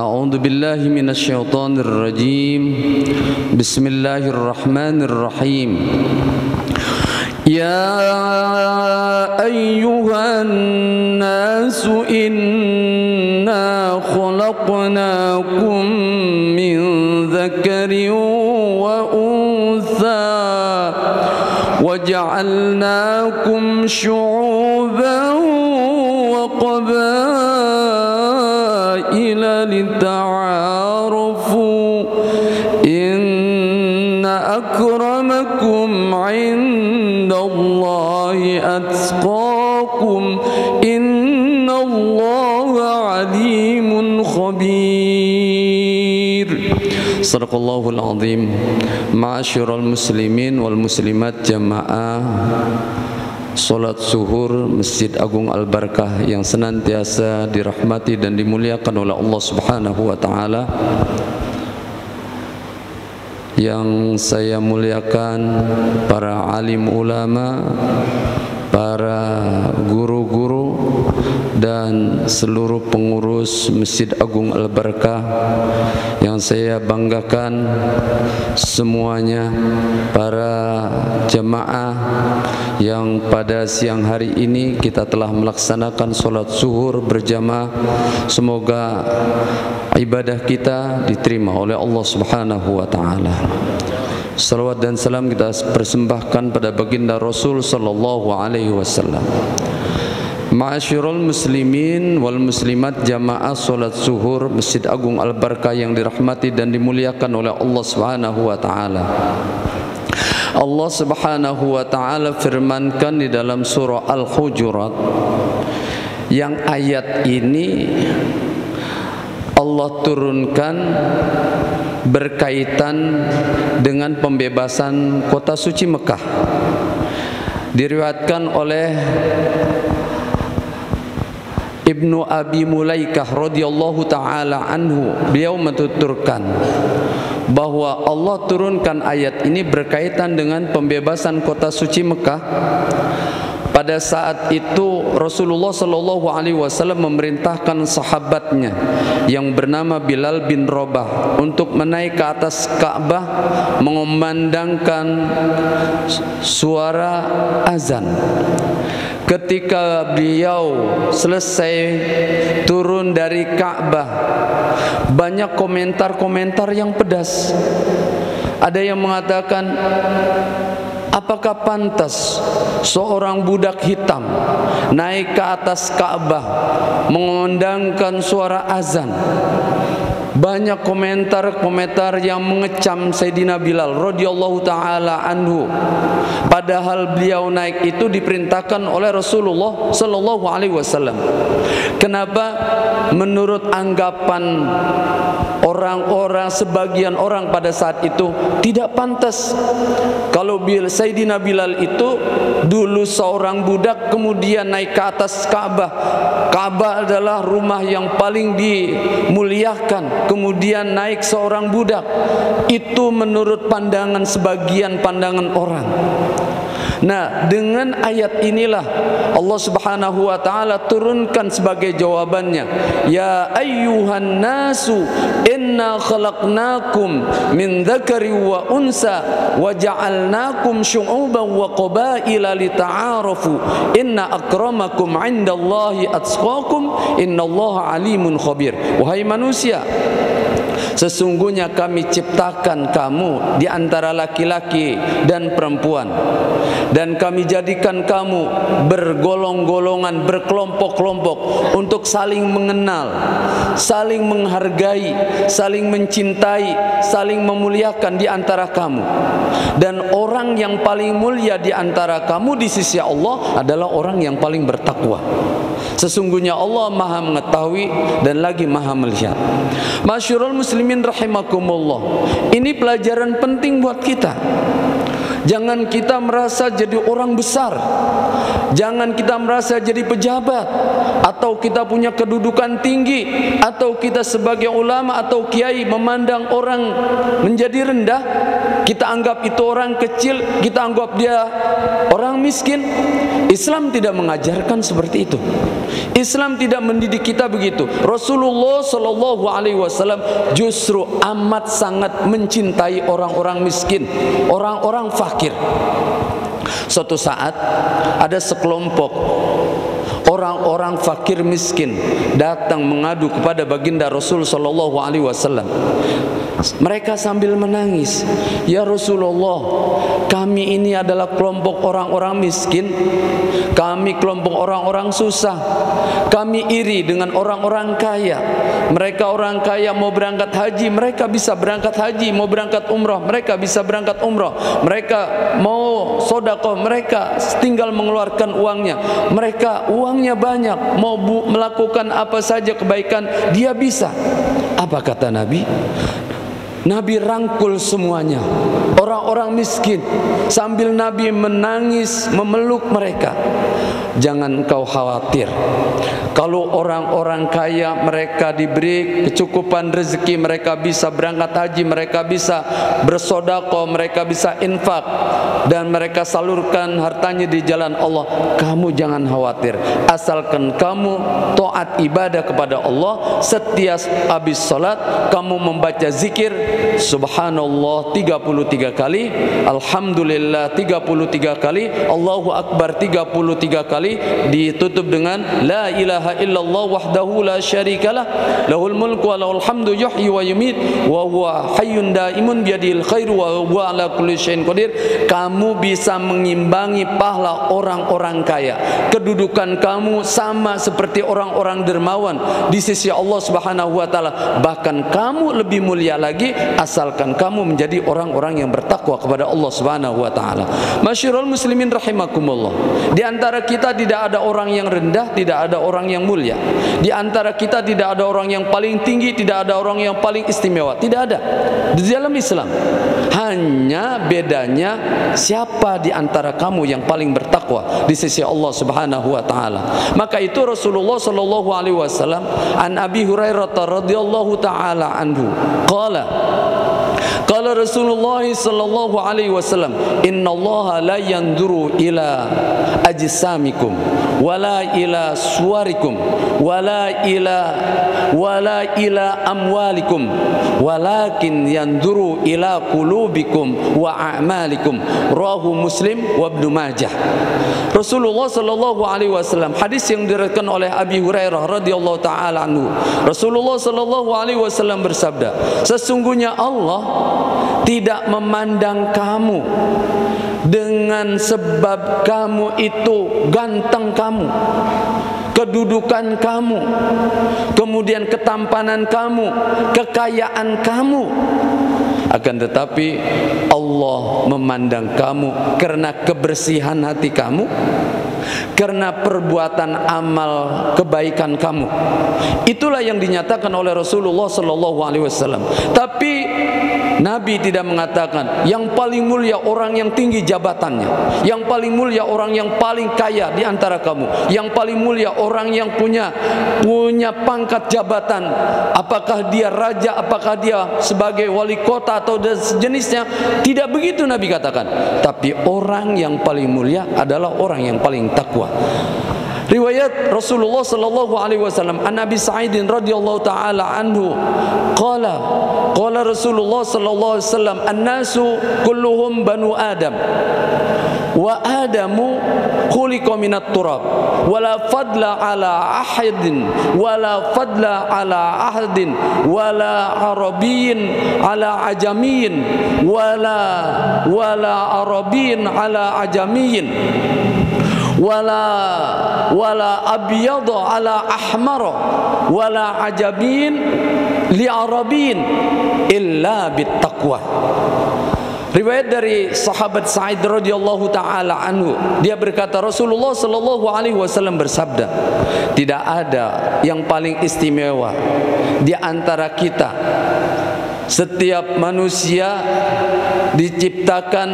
أعوذ بالله من الشيطان الرجيم بسم الله الرحمن الرحيم يا أيها الناس إنا خلقناكم من ذكر وأنثى وجعلناكم شعوبا وقبائل لتعارفوا إن أكرمكم عند الله أتقاكم إن الله عليم خبير. Sadaqallahul azim. Ma'asyiral muslimin wal muslimat jamaah salat zuhur Masjid Agung Al-Barakah yang senantiasa dirahmati dan dimuliakan oleh Allah Subhanahu wa taala. Yang saya muliakan para alim ulama, para guru-guru dan seluruh pengurus Masjid Agung Al-Barakah, yang saya banggakan semuanya, para jemaah yang pada siang hari ini kita telah melaksanakan sholat zuhur berjamaah. Semoga ibadah kita diterima oleh Allah Subhanahu wa taala. Salawat dan salam kita persembahkan pada baginda Rasul sallallahu alaihi wasallam. Ma'asyiral muslimin wal muslimat jamaah salat zuhur Masjid Agung Al-Barakah yang dirahmati dan dimuliakan oleh Allah Subhanahu wa taala. Allah Subhanahu wa taala firmankan di dalam surah Al-Hujurat, yang ayat ini Allah turunkan berkaitan dengan pembebasan kota suci Mekah. Diriwayatkan oleh Ibnu Abi Mulaikah radhiyallahu taala anhu, beliau menuturkan bahwa Allah turunkan ayat ini berkaitan dengan pembebasan kota suci Mekah. Pada saat itu Rasulullah sallallahu alaihi wasallam memerintahkan sahabatnya yang bernama Bilal bin Rabah untuk menaik ke atas Ka'bah mengumandangkan suara azan. Ketika beliau selesai turun dari Ka'bah, banyak komentar-komentar yang pedas. Ada yang mengatakan, apakah pantas seorang budak hitam naik ke atas Ka'bah mengumandangkan suara azan? Banyak komentar-komentar yang mengecam Sayyidina Bilal radhiyallahu taala anhu. Padahal beliau naik itu diperintahkan oleh Rasulullah sallallahu alaihi wasallam. Kenapa? Menurut anggapan orang-orang, sebagian orang pada saat itu tidak pantas kalau Sayyidina Bilal itu dulu seorang budak kemudian naik ke atas Ka'bah. Ka'bah adalah rumah yang paling dimuliakan, kemudian naik seorang budak. Itu menurut pandangan sebagian pandangan orang. Nah, dengan ayat inilah Allah Subhanahu wa taala turunkan sebagai jawabannya, ya ayyuhan nasu inna khalaqnakum min dzakari wa unsa wa ja'alnakum syu'uban wa qabaila lita'arafu inna akramakum 'indallahi atqakum innallaha alimun khabir. Wahai manusia, sesungguhnya kami ciptakan kamu di antara laki-laki dan perempuan, dan kami jadikan kamu bergolong-golongan, berkelompok-kelompok untuk saling mengenal, saling menghargai, saling mencintai, saling memuliakan di antara kamu. Dan orang yang paling mulia di antara kamu di sisi Allah adalah orang yang paling bertakwa. Sesungguhnya Allah Maha mengetahui dan lagi Maha melihat. Masyurul muslimin rahimakumullah, ini pelajaran penting buat kita. Jangan kita merasa jadi orang besar. Jangan kita merasa jadi pejabat, atau kita punya kedudukan tinggi, atau kita sebagai ulama atau kiai memandang orang menjadi rendah. Kita anggap itu orang kecil, kita anggap dia orang miskin. Islam tidak mengajarkan seperti itu. Islam tidak mendidik kita begitu. Rasulullah Shallallahu Alaihi Wasallam justru amat sangat mencintai orang-orang miskin, orang-orang fakir. Suatu saat ada sekelompok orang-orang fakir miskin datang mengadu kepada baginda Rasul Shallallahu Alaihi Wasallam. Mereka sambil menangis, "Ya Rasulullah, kami ini adalah kelompok orang-orang miskin, kami kelompok orang-orang susah, kami iri dengan orang-orang kaya. Mereka orang kaya mau berangkat haji, mereka bisa berangkat haji, mau berangkat umrah, mereka bisa berangkat umrah, mereka mau sedekah, mereka tinggal mengeluarkan uangnya, mereka uangnya banyak, mau melakukan apa saja kebaikan dia bisa." Apa kata Nabi? Nabi rangkul semuanya, orang-orang miskin, sambil Nabi menangis memeluk mereka. Jangan kau khawatir, kalau orang-orang kaya mereka diberi kecukupan rezeki, mereka bisa berangkat haji, mereka bisa bersedekah, mereka bisa infak, dan mereka salurkan hartanya di jalan Allah. Kamu jangan khawatir, asalkan kamu taat ibadah kepada Allah. Setiap habis salat kamu membaca zikir Subhanallah 33 kali, Alhamdulillah 33 kali, Allahu Akbar 33 kali, ditutup dengan La ilaha illallah wahdahu la syarikalah, lahul mulku wa lahul hamdu yuhyi wa yumit wa huwa hayyun daimun biyadihil khairu wa huwa ala kulli syai'in qadir. Kamu bisa mengimbangi pahala orang-orang kaya. Kedudukan kamu sama seperti orang-orang dermawan di sisi Allah Subhanahu wa taala. Bahkan kamu lebih mulia lagi asalkan kamu menjadi orang-orang yang bertakwa kepada Allah Subhanahu wa taala. Masyarul muslimin rahimakumullah. Di antara kita tidak ada orang yang rendah, tidak ada orang yang mulia. Di antara kita tidak ada orang yang paling tinggi, tidak ada orang yang paling istimewa. Tidak ada di dalam Islam. Hanya bedanya siapa di antara kamu yang paling bertakwa di sisi Allah Subhanahu wa taala. Maka itu Rasulullah sallallahu alaihi wasallam an Abi Hurairah radhiyallahu taala anhu qala Rasulullah sallallahu alaihi wasallam innallaha la yanzuru ila ajsamikum wala ila suwarikum wala ila amwalikum walakin yanzuru ila qulubikum wa a'malikum. Rawahu Muslim wa Ibnu Majah. Rasulullah sallallahu alaihi wasallam, hadis yang diriwayatkan oleh Abi Hurairah radhiyallahu taala anhu, Rasulullah sallallahu alaihi wasallam bersabda, sesungguhnya Allah tidak memandang kamu dengan sebab kamu itu ganteng kamu, kedudukan kamu, kemudian ketampanan kamu, kekayaan kamu. Akan tetapi Allah memandang kamu karena kebersihan hati kamu, karena perbuatan amal kebaikan kamu. Itulah yang dinyatakan oleh Rasulullah sallallahu alaihi wasallam. Tapi Nabi tidak mengatakan yang paling mulia orang yang tinggi jabatannya, yang paling mulia orang yang paling kaya di antara kamu, yang paling mulia orang yang punya pangkat jabatan, apakah dia raja, apakah dia sebagai wali kota atau sejenisnya. Tidak begitu Nabi katakan. Tapi orang yang paling mulia adalah orang yang paling takwa. Riwayat Rasulullah sallallahu alaihi wasallam an Abi Sa'id radhiyallahu taala anhu qala Rasulullah sallallahu alaihi wasallam an-nasu kulluhum banu Adam wa Adamu khuliqa minat turab wala fadla ala ahadin wala fadla ala ahadin wala arabiyyin ala ajamiyyin wala arabiyyin ala ajamiyyin wala abyadu ala ahmar wala ajabin li arabin illa bittaqwa. Riwayat dari sahabat Sa'id radhiyallahu taala anhu, dia berkata Rasulullah sallallahu alaihi wasallam bersabda, tidak ada yang paling istimewa di antara kita Setiap manusia diciptakan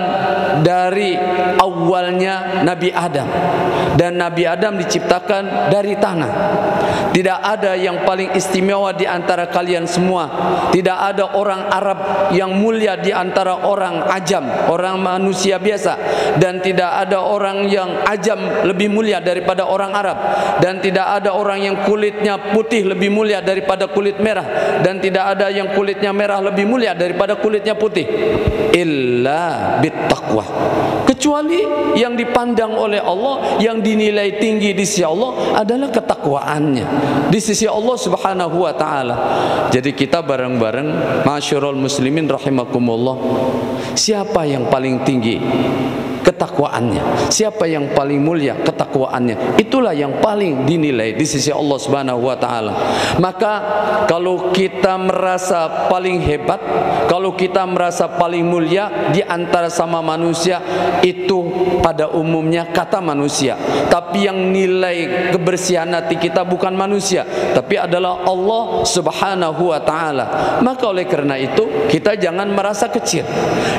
dari awalnya Nabi Adam, dan Nabi Adam diciptakan dari tanah. Tidak ada yang paling istimewa di antara kalian semua. Tidak ada orang Arab yang mulia di antara orang Ajam, orang manusia biasa. Dan tidak ada orang yang Ajam lebih mulia daripada orang Arab. Dan tidak ada orang yang kulitnya putih lebih mulia daripada kulit merah. Dan tidak ada yang kulitnya merah lebih mulia daripada kulitnya putih. Illa bittaqwa. Kecuali yang dipandang oleh Allah, yang dinilai tinggi di sisi Allah adalah ketakwaannya di sisi Allah Subhanahu wa taala. Jadi kita bareng-bareng masyarul muslimin rahimakumullah, siapa yang paling tinggi ketakwaannya, siapa yang paling mulia ketakwaannya, itulah yang paling dinilai di sisi Allah Subhanahu wa taala. Maka kalau kita merasa paling hebat, kalau kita merasa paling mulia di antara sama manusia, itu pada umumnya kata manusia. Tapi yang nilai kebersihan hati kita bukan manusia, tapi adalah Allah Subhanahu wa taala. Maka oleh karena itu kita jangan merasa kecil,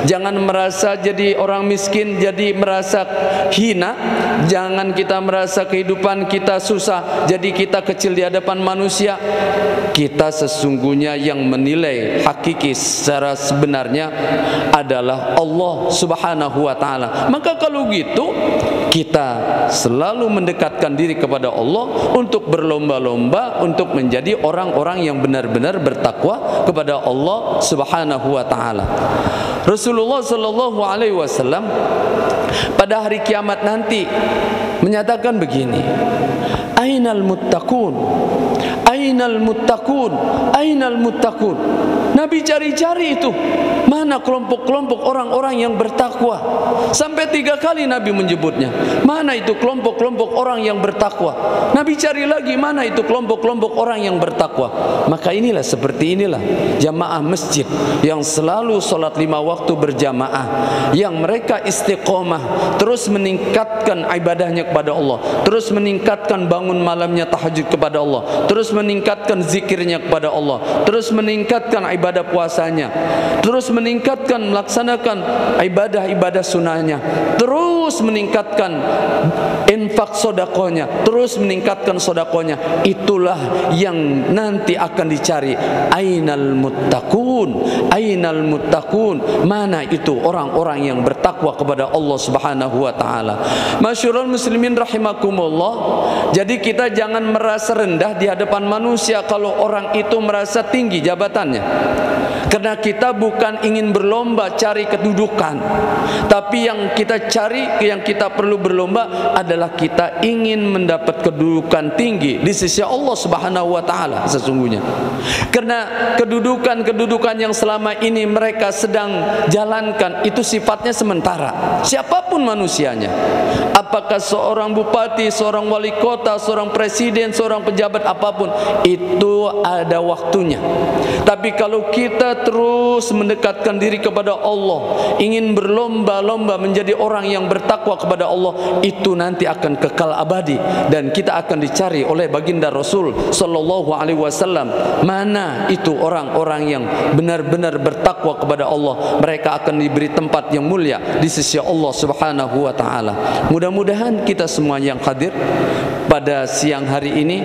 jangan merasa jadi orang miskin, jadi merasa hina. Jangan kita merasa kehidupan kita susah, jadi kita kecil di hadapan manusia. Kita sesungguhnya yang menilai hakiki secara sebenarnya adalah Allah Subhanahu wa taala. Maka kalau gitu kita selalu mendekatkan diri kepada Allah untuk berlomba-lomba untuk menjadi orang-orang yang benar-benar bertakwa kepada Allah Subhanahu wa taala. Rasulullah sallallahu alaihi wasallam pada hari kiamat nanti menyatakan begini, ainal muttaqun, ainal muttaqun, ainal muttaqun. Nabi cari-cari itu, mana kelompok-kelompok orang-orang yang bertakwa. Sampai 3 kali Nabi menyebutnya, mana itu kelompok-kelompok orang yang bertakwa. Nabi cari lagi, mana itu kelompok-kelompok orang yang bertakwa. Maka inilah, seperti inilah jamaah masjid yang selalu sholat 5 waktu berjamaah, yang mereka istiqomah, terus meningkatkan ibadahnya kepada Allah, terus meningkatkan bangun malamnya tahajud kepada Allah, terus meningkatkan zikirnya kepada Allah, terus meningkatkan ibadah puasanya, terus meningkatkan melaksanakan ibadah-ibadah sunnahnya, terus meningkatkan infak sodakohnya, terus meningkatkan sodakohnya. Itulah yang nanti akan dicari. Ainal muttaqun, ainal muttaqun, mana itu orang-orang yang bertakwa kepada Allah Subhanahu wa taala. Masyarul muslimin rahimakumullah. Jadi kita jangan merasa rendah di hadapan manusia kalau orang itu merasa tinggi jabatannya. Karena kita bukan ingin berlomba cari kedudukan, tapi yang kita cari, yang kita perlu berlomba adalah kita ingin mendapat kedudukan tinggi di sisi Allah Subhanahu wa taala sesungguhnya. Karena kedudukan-kedudukan yang selama ini mereka sedang jalankan itu sifatnya sementara. Siapapun manusianya, apakah seorang bupati, seorang wali kota, seorang presiden, seorang pejabat apapun, itu ada waktunya. Tapi kalau kita terus mendekatkan diri kepada Allah, ingin berlomba-lomba menjadi orang yang bertakwa kepada Allah, itu nanti akan kekal abadi dan kita akan dicari oleh baginda Rasul sallallahu alaihi wasallam. Mana itu orang-orang yang benar-benar bertakwa kepada Allah? Mereka akan diberi tempat yang mulia di sisi Allah Subhanahu wa taala. Mudah-mudahan kita semua yang hadir pada siang hari ini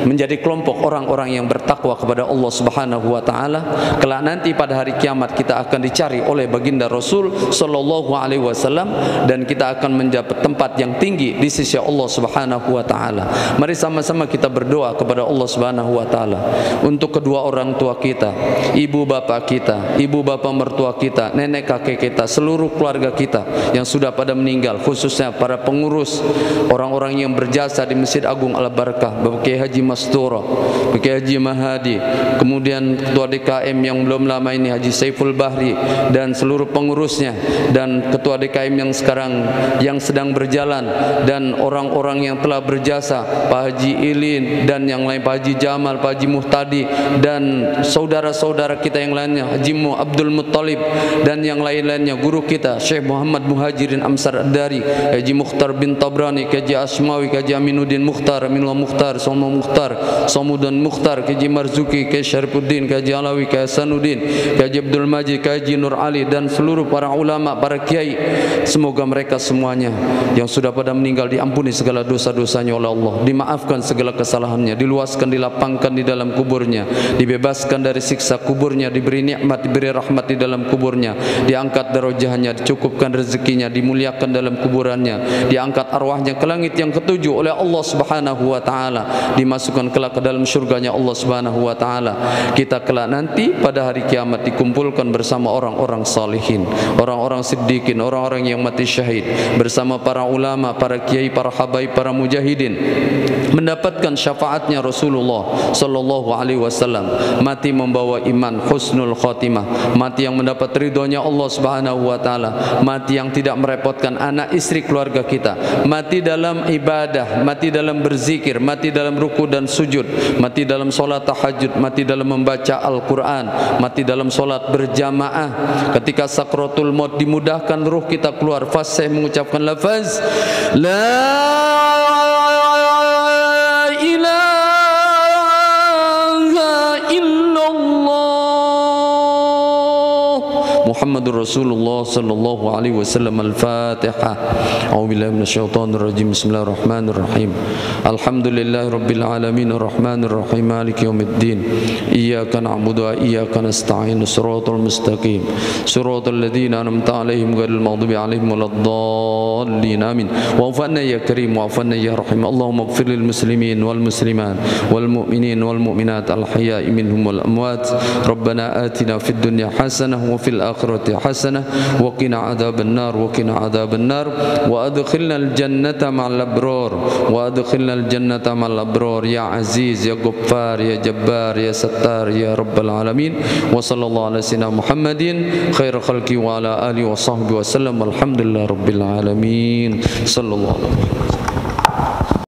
menjadi kelompok orang-orang yang bertakwa kepada Allah Subhanahu wa taala. Kelak nanti pada hari kiamat kita akan dicari oleh baginda Rasul sallallahu alaihi wasallam dan kita akan mendapat tempat yang tinggi di sisi Allah Subhanahu wa taala. Mari sama-sama kita berdoa kepada Allah Subhanahu wa taala untuk kedua orang tua kita, ibu bapak kita, ibu bapak mertua kita, nenek kakek kita, seluruh keluarga kita yang sudah pada meninggal, khususnya para pengurus, orang-orang yang berjasa di Masjid Agung Al-Barakah, Bapak Kiai Haji Mastura, Bapak Kiai Haji Mahadi, kemudian Ketua DKM yang belum lama ini Haji Saiful Bahri dan seluruh pengurusnya, dan Ketua DKM yang sekarang yang sedang berjalan, dan orang-orang yang telah berjasa, Pak Haji Ilin dan yang lain, Pak Haji Jamal, Pak Haji Muhtadi, dan saudara-saudara kita yang lainnya, Haji Abdul Muttalib dan yang lain-lainnya, guru kita Syekh Muhammad Muhajirin Amsar Ad-Dari, Haji Mukhtar bin Tabrani, Haji Asmawi, Haji Aminuddin Mukhtar, Aminullah Mukhtar, Somo Mukhtar, Somudan Mukhtar, Haji Marzuki, Haji Syarifuddin, Haji Alawi, Haji Hasanuddin, Haji Abdul Majid, Kiai Haji Nur Ali, dan seluruh para ulama, para kiai. Semoga mereka semuanya yang sudah pada meninggal diampuni segala dosa-dosanya oleh Allah, dimaafkan segala kesalahannya, diluaskan, dilapangkan di dalam kuburnya, dibebaskan dari siksa kuburnya, diberi nikmat, diberi rahmat di dalam kuburnya, diangkat darajahnya, dicukupkan rezekinya, dimuliakan dalam kuburannya, diangkat arwahnya ke langit yang ketujuh oleh Allah Subhanahu wa taala, dimasukkan kelak ke dalam surganya Allah Subhanahu wa taala. Kita kelak nanti pada hari kiamat dikumpulkan bersama orang-orang salihin, orang-orang siddiqin, orang-orang yang mati syahid, bersama para ulama, para kiai, para habaib, para mujahidin, mendapatkan syafaatnya Rasulullah sallallahu alaihi wasallam, mati membawa iman, husnul khatimah, mati yang mendapat ridhonya Allah Subhanahu wa taala, mati yang tidak merepotkan anak istri keluarga kita, mati dalam ibadah, mati dalam berzikir, mati dalam ruku dan sujud, mati dalam solat tahajud, mati dalam membaca Al-Quran, mati dalam solat berjamaah. Ketika sakratul maut dimudahkan ruh kita keluar, fasih mengucapkan lafaz la Muhammadur Rasulullah sallallahu alaihi wasallam. Al-Fatihah. A'udzubillahi minasyaitonir rajim. Bismillahirrahmanirrahim. Alhamdulillahi rabbil alamin arrahmanir rahim maliki yaumiddin. Iyyaka na'budu wa iyyaka nasta'in. Shiratal mustaqim. Shiratal ladzina an'amta 'alaihim ghairil maghdubi 'alaihim waladdallin. Amin. Wa'fu 'anna ya karim wa'fu 'anna ya rahim. Allahumma ighfir lil muslimin wal muslimat wal mu'minin wal mu'minat al ahya'i minhum wal amwat. Rabbana atina fid dunya hasanah wa fil akhirati hasanah wa qina adzaban nar wa qina adzaban nar wa adkhilnal jannata ma'al abrar wa adkhilnal jannata ma'al abrar ya aziz ya ghaffar ya jabbar ya sattar ya rabbal alamin. Wa sallallahu ala sayyidina Muhammadin khair khalqi wa ala alihi wa sahbihi wa sallam. Alhamdulillah rabbil alamin. Sallallahu alaihi wasallam.